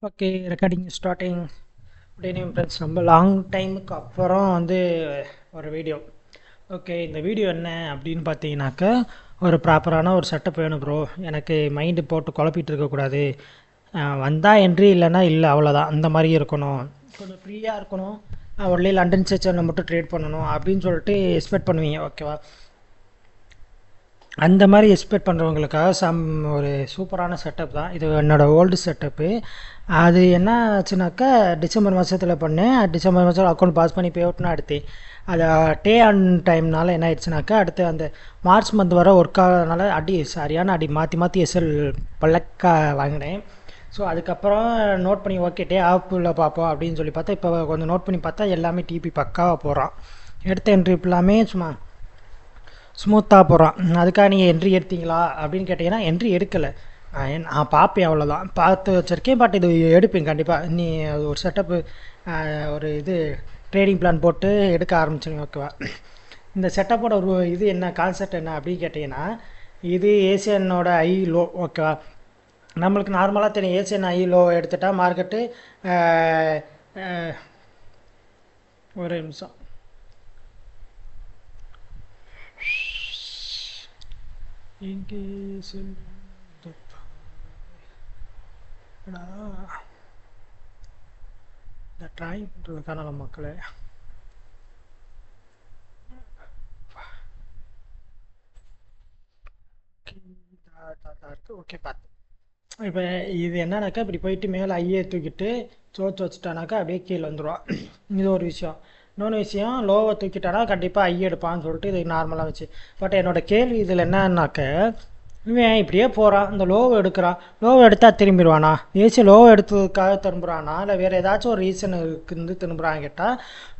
Okay, recording starting. Good evening friends. ரொம்ப long டைமுக்கு அப்புறம் ஒரு வீடியோ. ஓகே, இந்த வீடியோ என்ன அப்படின்னு பார்த்தீங்கன்னாக்கா, ஒரு ப்ராப்பரான ஒரு செட்டப் வேணும் ப்ரோ. எனக்கு மைண்டு போட்டு குழப்பிட்டு இருக்கக்கூடாது. வந்தால் என்ட்ரி, இல்லைன்னா இல்லை, அவ்வளோதான். அந்த மாதிரி இருக்கணும். கொஞ்சம் ஃப்ரீயாக இருக்கணும். ஒன்லி லண்டன் செச்சரில் மட்டும் ட்ரேட் பண்ணணும் அப்படின்னு சொல்லிட்டு எக்ஸ்பெக்ட் பண்ணுவீங்க, ஓகேவா? அந்த மாதிரி எக்ஸ்பெக்ட் பண்ணுறவங்களுக்காக ஒரு சூப்பரான செட்டப் தான் இது. என்னோடய ஓல்டு செட்டப்பு. அது என்ன ஆச்சுனாக்கா, டிசம்பர் மாதத்தில் பண்ணேன். டிசம்பர் மாதத்தில் அக்கௌண்ட் பாஸ் பண்ணி பே அவுட்னா எடுத்தேன். அது டே ஆன் டைம்னால என்ன ஆயிடுச்சுனாக்கா, அடுத்து அந்த மார்ச் மந்த் வர ஒர்க் ஆகிறதுனால சரியான அடி மாற்றி மாற்றி எஸ்எல் பழக்க வாங்கினேன். ஸோ அதுக்கப்புறம் நோட் பண்ணி ஓகே டே ஆப்பில் பார்ப்போம் அப்படின்னு சொல்லி பார்த்தா, இப்போ கொஞ்சம் நோட் பண்ணி பார்த்தா எல்லாமே டிபி பக்காவாக போகிறான். எடுத்த என்ட்ரி எல்லாமே சும்மா ஸ்மூத்தாக போகிறான். அதுக்காக நீங்கள் என்ட்ரி எடுத்தீங்களா அப்படின்னு கேட்டிங்கன்னா, என்ட்ரி எடுக்கலை. நான் பார்ப்பேன், அவ்வளோதான். பார்த்து வச்சுருக்கேன். பட் இது எடுப்பேன் கண்டிப்பாக. நீ ஒரு செட்டப்பு, ஒரு ட்ரேடிங் பிளான் போட்டு எடுக்க ஆரம்பிச்சிருங்க, ஓகேவா? இந்த செட்டப்போட ஒரு என்ன கான்செப்ட் என்ன அப்படின்னு கேட்டிங்கன்னா, இது ஏசியனோட ஐ லோ, ஓகேவா? நம்மளுக்கு நார்மலாக தெரியும், ஏசியன் ஐ லோ எடுத்துட்டா மார்க்கெட்டு ஒரு நிமிஷம். எங்கே இந்த ட்ராயிங் பண்ணுறதுக்கான மக்களே ஓகே பார்த்து. இப்போ இது என்னன்னாக்கா, இப்படி போயிட்டு மேலே ஐயே தூக்கிட்டு சோச்சு வச்சுட்டானாக்கா அப்படியே கீழே வந்துடுவான். இது ஒரு விஷயம். இன்னொன்று விஷயம், லோவை தூக்கிட்டானா கண்டிப்பாக ஐ எடுப்பான்னு சொல்லிட்டு இது நார்மலாக வச்சு. பட் என்னோடய கேள்வி இதில் என்னன்னாக்க, இவன் இப்படியே போகிறான், இந்த லோவை எடுக்கிறான். லோவை எடுத்தால் திரும்பிடுவானா? ஏசி லோவை எடுத்ததுக்காக திரும்புகிறானா, இல்லை வேறு ஏதாச்சும் ஒரு ரீசன் இருந்து திரும்புகிறான்னு கேட்டால்,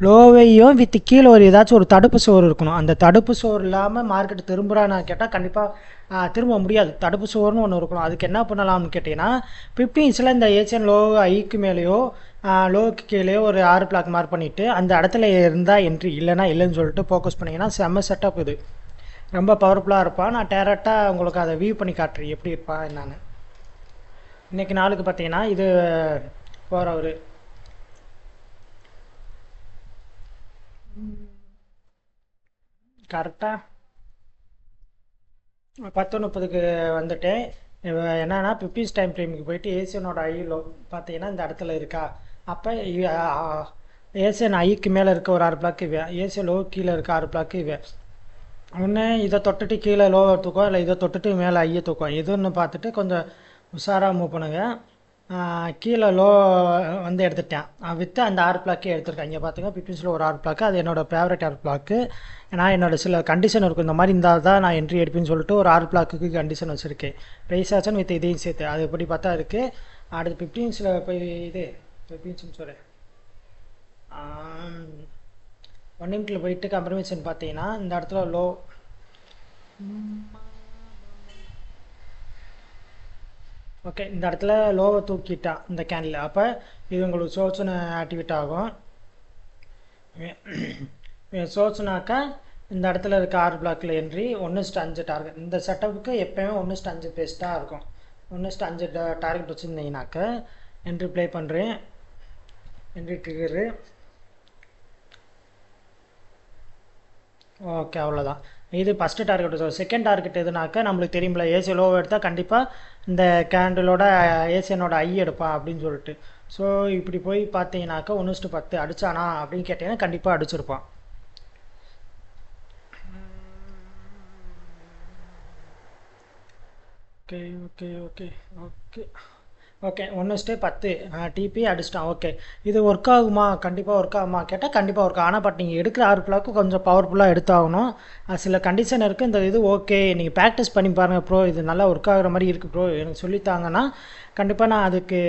லோவையும் வித்து கீழே ஒரு ஏதாச்சும் ஒரு தடுப்பு சோறு இருக்கணும். அந்த தடுப்பு சோறு இல்லாமல் மார்க்கெட் திரும்புகிறான்னு கேட்டால் கண்டிப்பாக திரும்ப முடியாது. தடுப்பு சோறுன்னு ஒன்று இருக்கணும். அதுக்கு என்ன பண்ணலாம்னு கேட்டிங்கன்னா, 15ல் இந்த ஏசியன் லோ ஐக்கு மேலேயோ லோவுக்கு கீழேயோ ஒரு 6 பிளாக் மார்க் பண்ணிவிட்டு அந்த இடத்துல இருந்தால் என்ட்ரி, இல்லைனா இல்லைன்னு சொல்லிட்டு ஃபோக்கஸ் பண்ணிங்கன்னா செம்ம செட்டப் இது. ரொம்ப பவர்ஃபுல்லாக இருப்பான். நான் டேரெக்டாக உங்களுக்கு அதை வியூ பண்ணி காட்டுறேன் எப்படி இருப்பான் என்னன்னு. இன்றைக்கி நாளுக்கு பார்த்தீங்கன்னா, இது போகிறவர் கரெக்டாக 10:30க்கு வந்துட்டேன். என்னன்னா 15 டைம் ஃப்ரேமுக்கு போயிட்டு ஏசியனோட ஐயில் பார்த்தீங்கன்னா இந்த இடத்துல இருக்கா. அப்போ ஏசியன் ஐக்கு மேலே இருக்க ஒரு 6 பிளாக்கு இவன், ஏசியன் லோ கீழே இருக்க 6 பிளாக்கு இவன். ஒன்று இதை தொட்டுட்டு கீழே லோவை தூக்கம், இல்லை இதை தொட்டுட்டு மேலே ஐயை தூக்கம். எதுன்னு பார்த்துட்டு கொஞ்சம் உஷாராக மூவ் பண்ணுங்கள். கீழே லோ எடுத்துட்டேன். விற்று அந்த 6 பிளாக்கே எடுத்துருக்கேன். இங்கே பார்த்துங்க, 15ல் ஒரு 6 பிளாக்கு. அது என்னோடய ஃபேவரட் 6 பிளாக்கு. ஏன்னா என்னோடய சில கண்டிஷன் இருக்கும், இந்த மாதிரி இருந்தால் தான் நான் என்ட்ரி எடுப்பேன்னு சொல்லிட்டு ஒரு 6 பிளாக்குக்கு கண்டிஷன் வச்சுருக்கேன். ப்ரைஸ் ஆச்சுன்னு வித் இதையும் சேர்த்து அது எப்படி பார்த்தா இருக்குது. அடுத்து 15ல் போய் 15 சொல்லு 1 நிமிட்டில் போயிட்டு கம்ப்ரமைசன் பார்த்தீங்கன்னா இந்த இடத்துல லோ ஓகே, இந்த இடத்துல லோவை தூக்கிட்டான் இந்த கேண்டில். அப்போ இது உங்களுக்கு சோர்ஸ்னு ஆக்டிவேட் ஆகும். சோர்ஸ்னாக்கா இந்த இடத்துல இருக்க 6 பிளாக்கில் என்ட்ரி 1:5 டார்கெட். இந்த செட்டப்புக்கு எப்போயுமே 1:5 பெஸ்ட்டாக இருக்கும். 1:5 டார்கெட் வச்சுருந்தீங்கனாக்க என்ட்ரி ப்ளே பண்ணுறேன். என்ட்ரி ட்ரிகரு ஓகே, அவ்வளோதான். இது ஃபஸ்ட்டு டார்கெட். செகண்ட் டார்கெட் எதுனாக்கா, நம்மளுக்கு தெரியுமில்ல, ஏசி லோவை எடுத்தால் கண்டிப்பாக இந்த கேண்டிலோட ஏசியனோட ஐ எடுப்பான் அப்படின்னு சொல்லிட்டு. ஸோ இப்படி போய் பார்த்தீங்கன்னாக்கா 1:10 அடித்தானா அப்படின்னு கேட்டிங்கன்னா கண்டிப்பாக அடிச்சிருப்பான். Okay okay okay okay okay 1:10 DP அடிச்சிட்டான். ஓகே, இது ஒர்க் ஆகுமா? கண்டிப்பாக ஒர்க் ஆகுமா கேட்டால் கண்டிப்பாக ஒர்க் ஆகும். ஆனால் பட் நீங்கள் எடுக்கிற 6 பிளாக்கு கொஞ்சம் பவர்ஃபுல்லாக எடுத்தாகணும். சில கண்டிஷன் இருக்குது. இந்த இது ஓகே, நீங்கள் ப்ராக்டிஸ் பண்ணி பாருங்கள் ப்ரோ, இது நல்லா ஒர்க் ஆகுற மாதிரி இருக்குது ப்ரோ, எனக்கு சொல்லித்தாங்கன்னா கண்டிப்பாக நான் அதுக்கு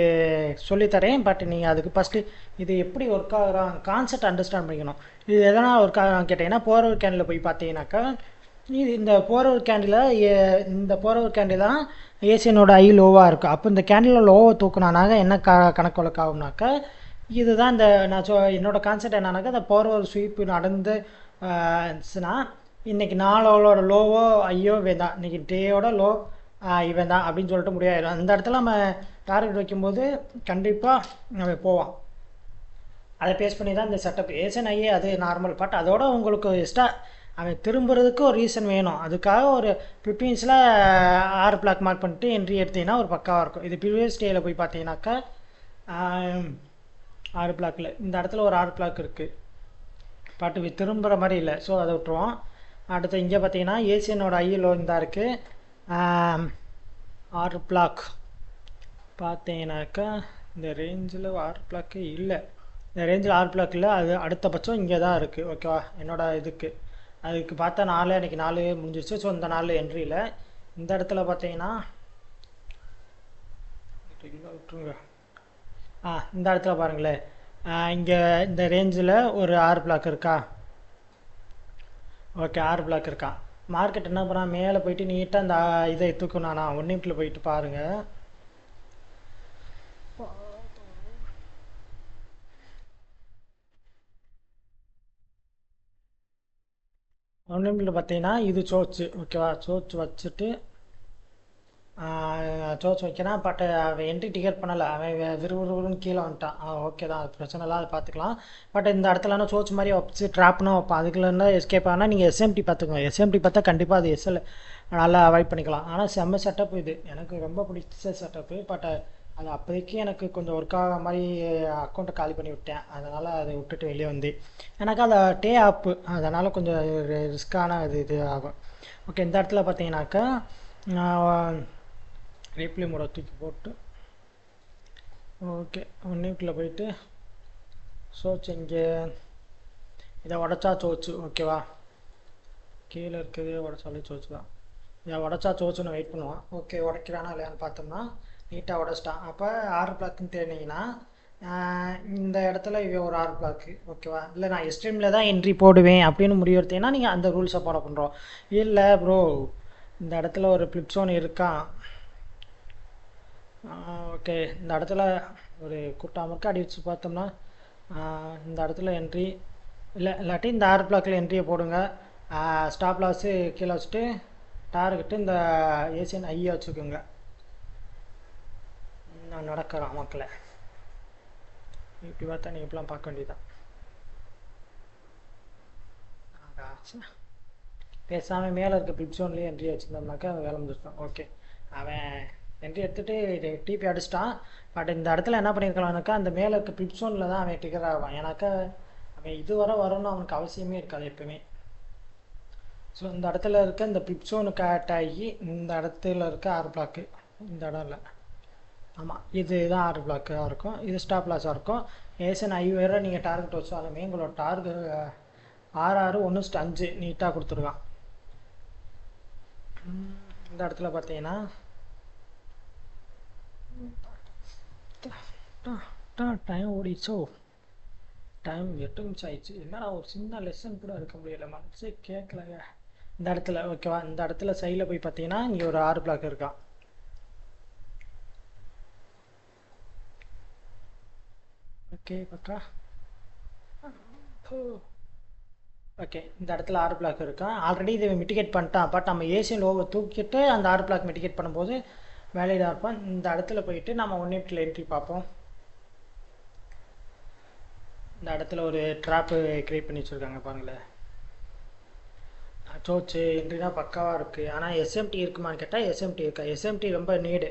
சொல்லித்தரேன். பட் நீங்கள் அதுக்கு ஃபஸ்ட்டு இது எப்படி ஒர்க் ஆகுறான் கான்செப்ட் அண்டர்ஸ்டாண்ட் பண்ணிக்கணும். இது எதனால் ஒர்க் ஆகுறான்னு கேட்டிங்கன்னா, போகிற கேண்டில் போய் பார்த்தீங்கன்னாக்கா, இது இந்த போகிறவர் கேண்டில், இந்த போகிறவர் கேண்டில் தான் ஏசியனோட ஐ லோவாக இருக்குது. அப்போ இந்த கேண்டில் லோவை தூக்குனானாக்க என்ன கணக்கு வழக்கு ஆகும்னாக்கா, இதுதான் இந்த நான் என்னோடய கான்செப்ட் என்னன்னாக்கா, இந்த போகிறவர் ஸ்வீப்பு நடந்து இருந்துச்சுன்னா இன்றைக்கி நாளோட லோவோ ஐயோ இவன் தான், இன்றைக்கி டேயோட லோ இவன் தான் அப்படின்னு சொல்லிட்டு முடியாது. அந்த இடத்துல நம்ம டார்கெட் வைக்கும்போது கண்டிப்பாக அவன் போவான். அதை பேஸ் பண்ணி தான் இந்த செட்டப் ஏசன் ஐஏ அது நார்மல். பட் அதோட உங்களுக்கு எக்ஸ்ட்ரா அவன் திரும்புறதுக்கு ஒரு ரீசன் வேணும். அதுக்காக ஒரு 15ஸில் 6 பிளாக் மார்க் பண்ணிட்டு என்ட்ரி எடுத்தீங்கன்னா ஒரு பக்காவாக இருக்கும். இது ப்ரீவியஸ் டேயில் போய் பார்த்தீங்கன்னாக்கா 6 பிளாக்கில் இந்த இடத்துல ஒரு 6 பிளாக் இருக்குது. பட் இது திரும்புகிற மாதிரி இல்லை. ஸோ அதை விட்டுருவோம். அடுத்து இங்கே பார்த்தீங்கன்னா ஏசியனோட ஐயில் இந்த இருக்குது 6 பிளாக் பார்த்தீங்கன்னாக்கா இந்த ரேஞ்சில் 6 பிளாக்கு இல்லை. இந்த ரேஞ்சில் 6 பிளாக் இல்லை. அது அடுத்தபட்சம் இங்கே தான் இருக்குது. ஓகேவா என்னோடய இதுக்கு அதுக்கு பார்த்தா 4 அன்றைக்கி 4 முடிஞ்சிருச்சு. ஸோ இந்த 4 என்ட்ரியில் இந்த இடத்துல பார்த்தீங்கன்னா விட்டுருங்க. இந்த இடத்துல பாருங்களேன். இங்கே இந்த ரேஞ்சில் ஒரு 6 பிளாக் இருக்கா. ஓகே 6 பிளாக் இருக்கா. மார்க்கெட் என்ன பண்ணால் மேலே போயிட்டு நீட்டாக இந்த இதை தூக்கணும். நான் 1 நிமிஷத்தில் போயிட்டு பாருங்கள். 1 நிமிஷத்தில் பார்த்தீங்கன்னா இது சோச்சு. ஓகேவா சோச்சு வச்சுட்டு சோச்சு வைக்கிறான். பட் அவன் என்ட்ரி டிக்கெட் பண்ணலை. அவன் விறுவிறுன்னு கீழே வந்துட்டான். ஓகே தான், அது பிரச்சனை இல்லை, அதை பார்த்துக்கலாம். பட் இந்த இடத்துலனா சோச்சு மாதிரி வச்சு ட்ராப்னா வைப்பான். அதுக்குள்ளே எஸ்கேப் ஆனால் நீங்கள் எஸ்எம்டி பார்த்துக்கோங்க. எஸ்எம்டி பார்த்தா கண்டிப்பாக அது எஸ்எல் நல்லா அவாய்ட் பண்ணிக்கலாம். ஆனால் செம்ம செட்டப் இது, எனக்கு ரொம்ப பிடிச்ச செட்டப்பு. பட் அது அப்போதைக்கு எனக்கு கொஞ்சம் ஒர்க் ஆகிற மாதிரி அக்கௌண்ட்டை காலி பண்ணி விட்டேன். அதனால் அதை விட்டுட்டு வெளியே வந்து எனக்கு அதை டே ஆப்பு, அதனால் கொஞ்சம் ரிஸ்க்கான இது ஆகும். ஓகே இந்த இடத்துல பார்த்தீங்கன்னாக்கா ரீப்ளே மோட தூக்கி போட்டு ஓகே 1 நிமிஷத்தில் போயிட்டு சோச்சு இங்கே இதை உடச்சா சோச்சு. ஓகேவா கீழே இருக்குது உடச்சாலே சோச்சு தான். இதை உடச்சா சோச்சுன்னு வெயிட் பண்ணுவான். ஓகே உடைக்கிறானா இல்லையான்னு பார்த்தோம்னா நீட்டாக உடச்சிட்டான். அப்போ 6 பிளாக்குன்னு தேடினீங்கன்னா இந்த இடத்துல இவன் ஒரு 6 பிளாக்கு. ஓகேவா இல்லை நான் எக்ஸ்ட்ரீமில் தான் என்ட்ரி போடுவேன் அப்படின்னு முடிவு எடுத்தீங்கன்னா நீங்கள் அந்த ரூல்ஸை ஃபாலோ பண்ணுறோம். இல்லை ப்ரோ இந்த இடத்துல ஒரு ஃப்ளிப்ஸோன் இருக்கான். ஓகே இந்த இடத்துல ஒரு கூட்டாமருக்கு அடி வச்சு பார்த்தோம்னா இந்த இடத்துல என்ட்ரி இல்லாட்டி இந்த 6 பிளாக்கில் என்ட்ரியை போடுங்க. ஸ்டாப் லாஸு கீழே வச்சுட்டு டார்கெட்டு இந்த ஏசியன் ஐயை வச்சுக்கோங்க. நான் நடக்கிறேன் மக்களை இப்படி பார்த்தா நீங்கள் இப்படிலாம் பார்க்க வேண்டியதுதான். பேசாமல் மேலே இருக்க ஃப்ளிப்ஸோன்லேயே என்ட்ரி வச்சுருந்தோம்னாக்கா வேலை முடிச்சிட்டான். ஓகே அவன் என்ட்ரி எடுத்துகிட்டு டிபி அடிச்சிட்டான். பட் இந்த இடத்துல என்ன பண்ணியிருக்கலாம்னாக்கா அந்த மேலே இருக்க ஃப்ளிப்ஸோனில் தான் அவன் டிக்கர் ஆவான். ஏன்னாக்கா அவன் இதுவரை வரும்னு அவனுக்கு அவசியமே இருக்காது எப்பவுமே. ஸோ இந்த இடத்துல இருக்க இந்த ஃப்ளிப்ஸோனுக்கு ஆட் ஆகி இந்த இடத்துல இருக்க 6 பிளாக்கு இந்த இடம் இல்லை. ஆமாம் இதுதான் 6 பிளாக்காக இருக்கும். இது ஸ்டாப் லாஸாக இருக்கும். ஏசன் ஐ வேறு நீங்கள் டார்கெட் வச்சாலுமே உங்களோட டார்கெட் 6-6-1-5 நீட்டாக கொடுத்துருக்கான். இந்த இடத்துல பார்த்தீங்கன்னா டைம் ஓடிச்சோ. டைம் 8 நிமிஷம் ஆயிடுச்சு. என்னடா ஒரு சின்ன லெசன் கூட எடுக்க முடியலை, மனசே கேட்கலங்க. இந்த இடத்துல ஓகேவா இந்த இடத்துல சைடில் போய் பார்த்தீங்கன்னா இங்கே ஒரு 6 பிளாக் இருக்கான். ஓகே பற்றா ஓகே இந்த இடத்துல 6 பிளாக் இருக்கான். ஆல்ரெடி இதை மிட்டிகேட் பண்ணிட்டான். பட் நம்ம ஏசியன் லோகோ தூக்கிட்டு அந்த 6 பிளாக் மிட்டிகேட் பண்ணும்போது வேலையாக இருப்பான். இந்த இடத்துல போயிட்டு நம்ம 1 நிமிஷத்தில் என்ட்ரி பார்ப்போம். இந்த இடத்துல ஒரு ட்ராப்பு க்ரியேட் பண்ணி வச்சுருக்காங்க பாருங்களேன். சோச்சு என்ட்ரினா பக்காவாக இருக்குது. ஆனால் எஸ்எம்டி இருக்குமான்னு கேட்டால் எஸ்எம்டி இருக்கா. எஸ்எம்டி ரொம்ப நீடு.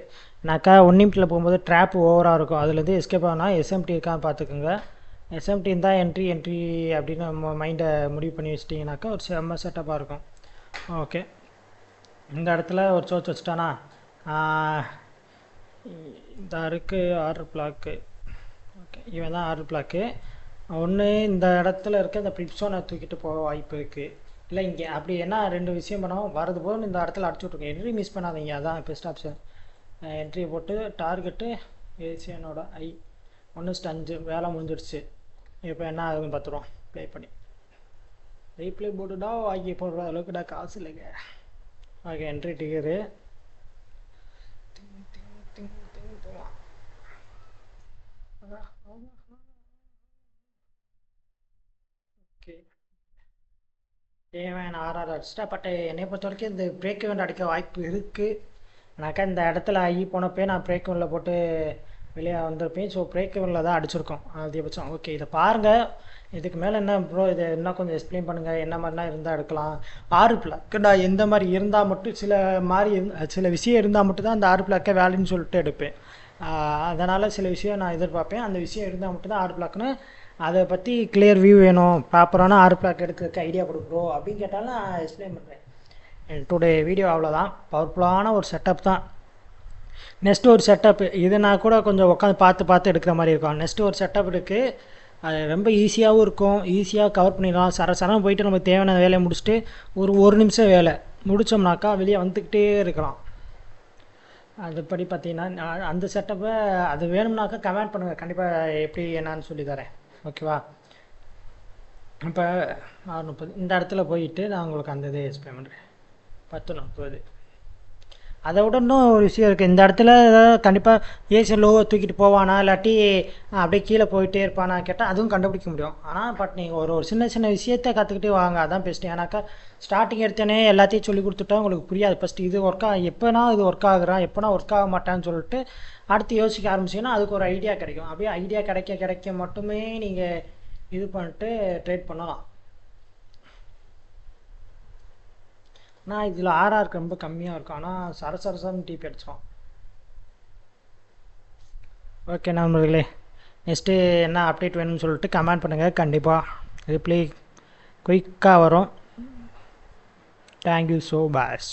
நாக்கா 1 நிமிஷத்தில் போகும்போது ட்ராப் ஓவராக இருக்கும். அதுலேருந்து எஸ்கேப் ஆனால் எஸ்எம்டி இருக்கான்னு பார்த்துக்குங்க. எஸ்எம்டி இருந்தால் என்ட்ரி அப்படின்னு நம்ம மைண்டை முடிவு பண்ணி வச்சிட்டிங்கனாக்கா ஒரு செம்ம செட்டப்பாக இருக்கும். ஓகே இந்த இடத்துல ஒரு சோச் வச்சுட்டானா இந்த இருக்குது 6 பிளாக்கு. ஓகே இவன் தான் 6 பிளாக்கு. ஒன்று இந்த இடத்துல இருக்க இந்த ஃப்ளிப்ஸோனை தூக்கிட்டு போக வாய்ப்பு இருக்குது. இல்லை இங்கே அப்படி என்ன 2 விஷயம் பண்ணாமல் வரது போது இந்த இடத்துல அடிச்சு விட்ருங்க. என்ட்ரி மிஸ் பண்ணாதீங்க, அதான் பெஸ்ட் ஆப்ஷன். என்ட்ரி போட்டு டார்கெட்டு ஏசியனோட 1-5 வேலை முடிஞ்சிடுச்சு. இப்போ என்ன ஆகுதுன்னு பார்த்துருவோம் ப்ளே பண்ணி. ரீப்ளே போட்டுடா வாங்கி போடுற அளவுக்குடா காசு இல்லைங்க. ஓகே என்ட்ரி டிக்கரு ஓகே ஏன் நான் 6 அடிச்சிட்டா. பட் என்னை பொறுத்த வரைக்கும் இந்த பிரேக் இவெண்ட் அடிக்க வாய்ப்பு இருக்குது. ஆனாக்கா இந்த இடத்துல ஐ போனப்பே நான் பிரேக் கவரில் போட்டு வெளியே வந்திருப்பேன். ஸோ பிரேக் கவரில் தான் அடிச்சிருக்கோம் அதிகபட்சம். ஓகே, இதை பாருங்கள். இதுக்கு மேலே என்ன ப்ரோ, இதை இன்னும் கொஞ்சம் எக்ஸ்பிளைன் பண்ணுங்கள், என்ன மாதிரிலாம் இருந்தால் எடுக்கலாம். ஆறு பிளாக்குடா எந்த மாதிரி இருந்தால் மட்டும் சில விஷயம் இருந்தால் மட்டும் தான் அந்த ஆறு பிளாக்கை வேலைன்னு சொல்லிட்டு எடுப்பேன். அதனால் சில விஷயம் நான் எதிர்பார்ப்பேன். அந்த விஷயம் இருந்தால் மட்டும் தான் ஆறு பிளாக்னு. அதை பற்றி கிளியர் வியூ வேணும், ப்ராப்பரான ஆறு பிளாக் எடுக்கிறதுக்கு ஐடியா கொடுக்குறோம் அப்படின்னு கேட்டாலும் நான் எக்ஸ்பிளைன் பண்ணுறேன். டுடே வீடியோ அவ்வளோதான். பவர்ஃபுல்லான ஒரு செட்டப் தான். நெக்ஸ்ட் ஒரு செட்டப், இது நான் கூட கொஞ்சம் உட்காந்து பார்த்து எடுக்கிற மாதிரி இருக்கும். நெக்ஸ்ட்டு ஒரு செட்டப் இருக்குது. அது ரொம்ப ஈஸியாகவும் இருக்கும், ஈஸியாக கவர் பண்ணிடலாம். சரம் போயிட்டு நம்ம தேவையான வேலையை முடிச்சுட்டு ஒரு நிமிஷம் வேலை முடித்தோம்னாக்கா வெளியே வந்துக்கிட்டே இருக்கலாம். அதுபடி பார்த்தீங்கன்னா அந்த செட்டப்பை அது வேணும்னாக்கா கமெண்ட் பண்ணுங்கள், கண்டிப்பாக எப்படி என்னான்னு சொல்லி தரேன். ஓகேவா? இப்போ 6:30 இந்த இடத்துல போயிட்டு நான் உங்களுக்கு அந்த இதை எக்ஸ்பிளைன் பண்ணுறேன். 10:30. அதை விட இன்னும் ஒரு விஷயம் இருக்குது. இந்த இடத்துல கண்டிப்பாக ஏசி லோவை தூக்கிட்டு போவானா, இல்லாட்டி அப்படியே கீழே போயிட்டே இருப்பானா கேட்டால் அதுவும் கண்டுபிடிக்க முடியும். ஆனால் பட் நீங்கள் ஒரு சின்ன விஷயத்தை கற்றுக்கிட்டே வாங்க, அதான் பெஸ்ட்டு. ஏன்னாக்கா ஸ்டார்டிங் எடுத்தோடனே எல்லாத்தையும் சொல்லி கொடுத்துட்டா உங்களுக்கு புரியாது. ஃபஸ்ட்டு இது எப்போனா இது ஒர்க் ஆகுறான், எப்போனா ஒர்க் ஆக மாட்டான்னு சொல்லிட்டு அடுத்து யோசிக்க ஆரம்பிச்சிங்கன்னா அதுக்கு ஒரு ஐடியா கிடைக்கும். அப்படியே ஐடியா கிடைக்க மட்டுமே நீங்கள் இது பண்ணிட்டு ட்ரேட் பண்ணலாம். ஆனால் இதில் ஆர்ஆர் ரொம்ப கம்மியாக இருக்கும், ஆனால் சரசரசன்னு டிபி அடிச்சிடும். ஓகே நண்பர்களே, நெக்ஸ்ட்டு என்ன அப்டேட் வேணும்னு சொல்லிட்டு கமெண்ட் பண்ணுங்கள், கண்டிப்பாக ரிப்ளை குயிக்காக வரும். Thank you so much.